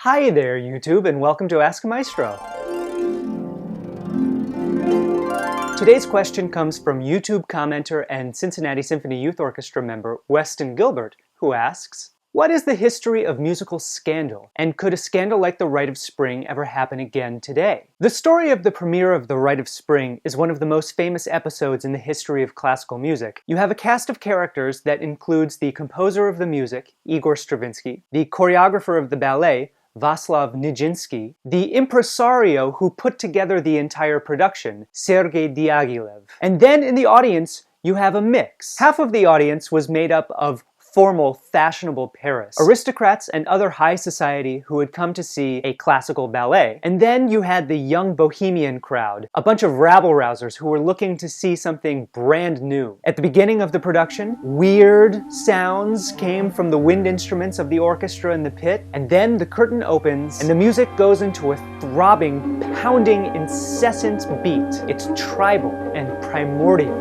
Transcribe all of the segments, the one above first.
Hi there, YouTube, and welcome to Ask Maestro. Today's question comes from YouTube commenter and Cincinnati Symphony Youth Orchestra member Weston Gilbert, who asks, what is the history of musical scandal, and could a scandal like The Rite of Spring ever happen again today? The story of the premiere of The Rite of Spring is one of the most famous episodes in the history of classical music. You have a cast of characters that includes the composer of the music, Igor Stravinsky, the choreographer of the ballet, Vaslav Nijinsky, the impresario who put together the entire production, Sergei Diaghilev. And then in the audience, you have a mix. Half of the audience was made up of formal, fashionable Paris, aristocrats and other high society who had come to see a classical ballet. And then you had the young bohemian crowd, a bunch of rabble-rousers who were looking to see something brand new. At the beginning of the production, weird sounds came from the wind instruments of the orchestra in the pit, and then the curtain opens and the music goes into a throbbing, pounding, incessant beat. It's tribal and primordial.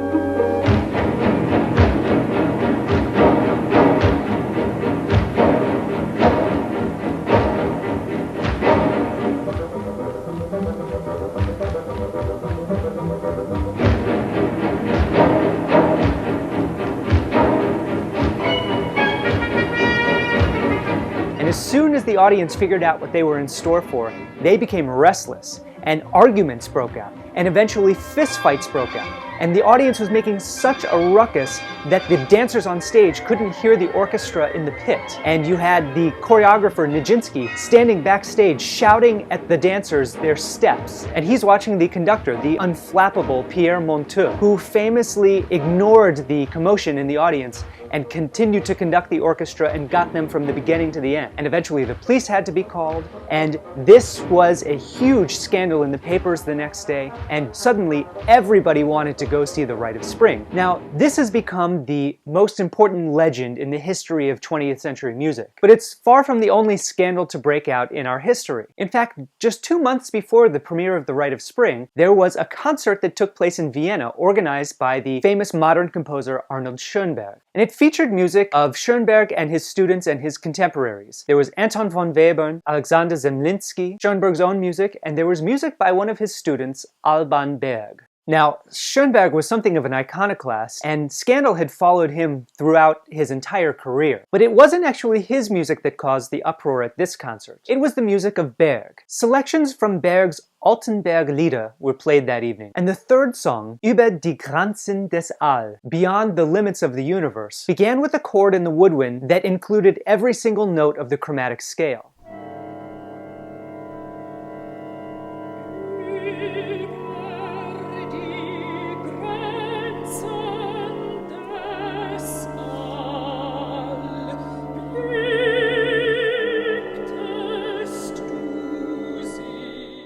As soon as the audience figured out what they were in store for, they became restless, and arguments broke out, and eventually fistfights broke out. And the audience was making such a ruckus that the dancers on stage couldn't hear the orchestra in the pit. And you had the choreographer Nijinsky standing backstage shouting at the dancers their steps. And he's watching the conductor, the unflappable Pierre Monteux, who famously ignored the commotion in the audience and continued to conduct the orchestra and got them from the beginning to the end. And eventually the police had to be called, and this was a huge scandal in the papers the next day, and suddenly everybody wanted to go see The Rite of Spring. Now, this has become the most important legend in the history of 20th century music, but it's far from the only scandal to break out in our history. In fact, just 2 months before the premiere of The Rite of Spring, there was a concert that took place in Vienna organized by the famous modern composer Arnold Schoenberg. And it featured music of Schoenberg and his students and his contemporaries. There was Anton von Webern, Alexander Zemlinsky, Schoenberg's own music, and there was music by one of his students, Alban Berg. Now, Schoenberg was something of an iconoclast, and scandal had followed him throughout his entire career. But it wasn't actually his music that caused the uproar at this concert. It was the music of Berg. Selections from Berg's Altenberg Lieder were played that evening, and the third song, Über die Grenzen des All, Beyond the Limits of the Universe, began with a chord in the woodwind that included every single note of the chromatic scale.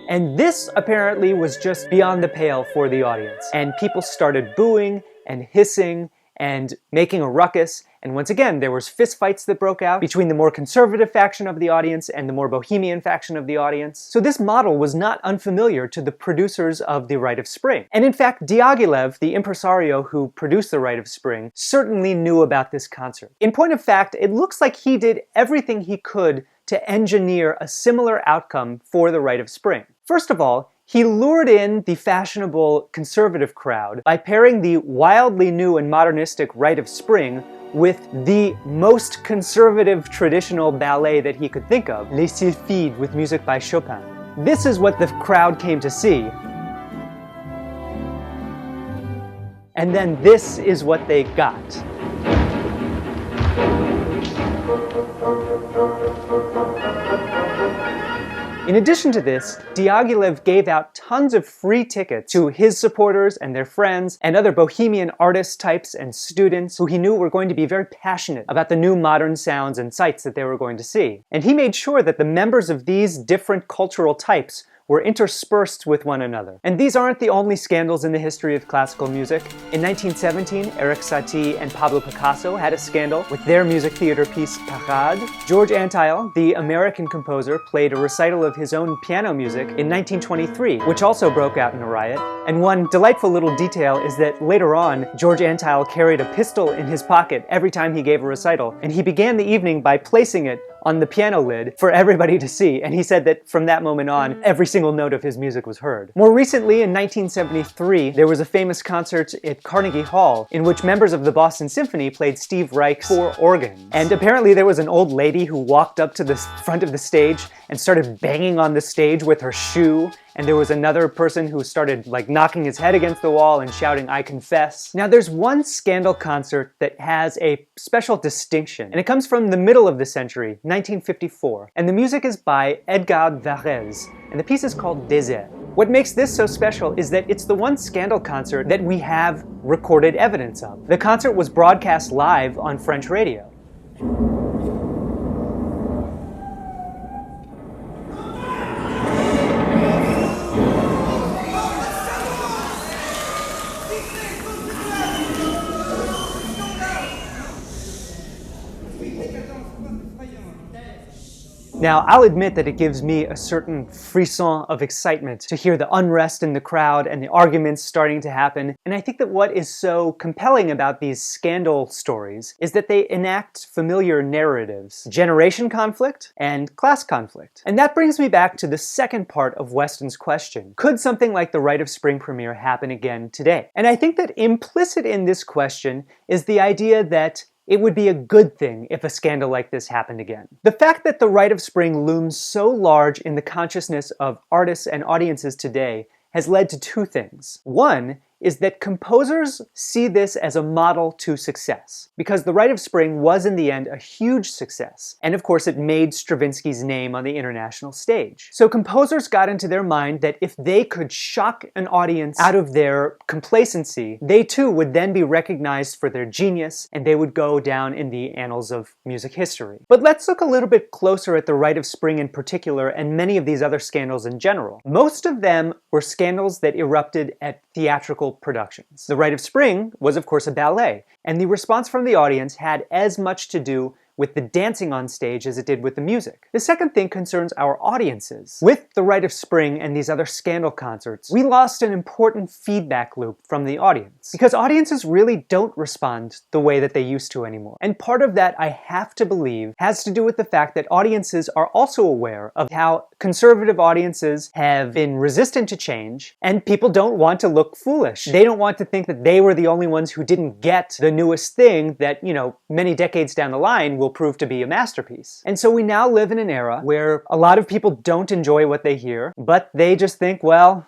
And this apparently was just beyond the pale for the audience. And people started booing and hissing and making a ruckus. And once again, there was fistfights that broke out between the more conservative faction of the audience and the more bohemian faction of the audience. So this model was not unfamiliar to the producers of The Rite of Spring. And in fact, Diaghilev, the impresario who produced The Rite of Spring, certainly knew about this concert. In point of fact, it looks like he did everything he could to engineer a similar outcome for The Rite of Spring. First of all, he lured in the fashionable conservative crowd by pairing the wildly new and modernistic Rite of Spring with the most conservative traditional ballet that he could think of, Les Sylphides, with music by Chopin. This is what the crowd came to see. And then this is what they got. In addition to this, Diaghilev gave out tons of free tickets to his supporters and their friends and other bohemian artist types and students who he knew were going to be very passionate about the new modern sounds and sights that they were going to see. And he made sure that the members of these different cultural types were interspersed with one another. And these aren't the only scandals in the history of classical music. In 1917, Erik Satie and Pablo Picasso had a scandal with their music theater piece Parade. George Antheil, the American composer, played a recital of his own piano music in 1923, which also broke out in a riot. And one delightful little detail is that later on, George Antheil carried a pistol in his pocket every time he gave a recital, and he began the evening by placing it on the piano lid for everybody to see, and he said that from that moment on, every single note of his music was heard. More recently, in 1973, there was a famous concert at Carnegie Hall in which members of the Boston Symphony played Steve Reich's 4 organs. And apparently there was an old lady who walked up to the front of the stage and started banging on the stage with her shoe, and there was another person who started like knocking his head against the wall and shouting, "I confess." Now there's one Scandal concert that has a special distinction, and it comes from the middle of the century, 1954, and the music is by Edgar Varèse, and the piece is called Désert. What makes this so special is that it's the one Scandal concert that we have recorded evidence of. The concert was broadcast live on French radio. Now, I'll admit that it gives me a certain frisson of excitement to hear the unrest in the crowd and the arguments starting to happen, and I think that what is so compelling about these Scandal stories is that they enact familiar narratives: generation conflict and class conflict. And that brings me back to the second part of Weston's question. Could something like the Rite of Spring premiere happen again today? And I think that implicit in this question is the idea that it would be a good thing if a scandal like this happened again. The fact that the Rite of Spring looms so large in the consciousness of artists and audiences today has led to 2 things. One is that composers see this as a model to success, because the Rite of Spring was in the end a huge success, and of course it made Stravinsky's name on the international stage. So composers got into their mind that if they could shock an audience out of their complacency, they too would then be recognized for their genius, and they would go down in the annals of music history. But let's look a little bit closer at the Rite of Spring in particular, and many of these other scandals in general. Most of them were scandals that erupted at theatrical productions. The Rite of Spring was, of course, a ballet, and the response from the audience had as much to do with the dancing on stage as it did with the music. The second thing concerns our audiences. With the Rite of Spring and these other Scandal concerts, we lost an important feedback loop from the audience, because audiences really don't respond the way that they used to anymore. And part of that, I have to believe, has to do with the fact that audiences are also aware of how conservative audiences have been resistant to change, and people don't want to look foolish. They don't want to think that they were the only ones who didn't get the newest thing that, many decades down the line will prove to be a masterpiece. And so we now live in an era where a lot of people don't enjoy what they hear, but they just think, well,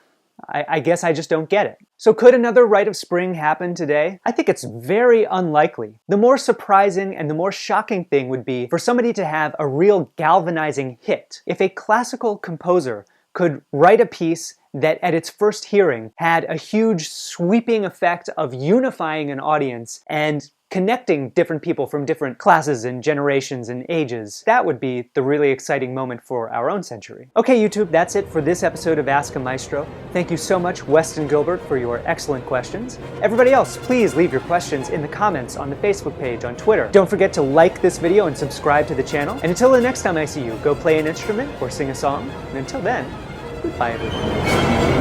I guess I just don't get it. So could another Rite of Spring happen today? I think it's very unlikely. The more surprising and the more shocking thing would be for somebody to have a real galvanizing hit. If a classical composer could write a piece that at its first hearing had a huge sweeping effect of unifying an audience and connecting different people from different classes and generations and ages. That would be the really exciting moment for our own century. Okay, YouTube, that's it for this episode of Ask a Maestro. Thank you so much, Weston Gilbert, for your excellent questions. Everybody else, please leave your questions in the comments on the Facebook page, on Twitter. Don't forget to like this video and subscribe to the channel. And until the next time I see you, go play an instrument or sing a song. And until then, goodbye, everyone.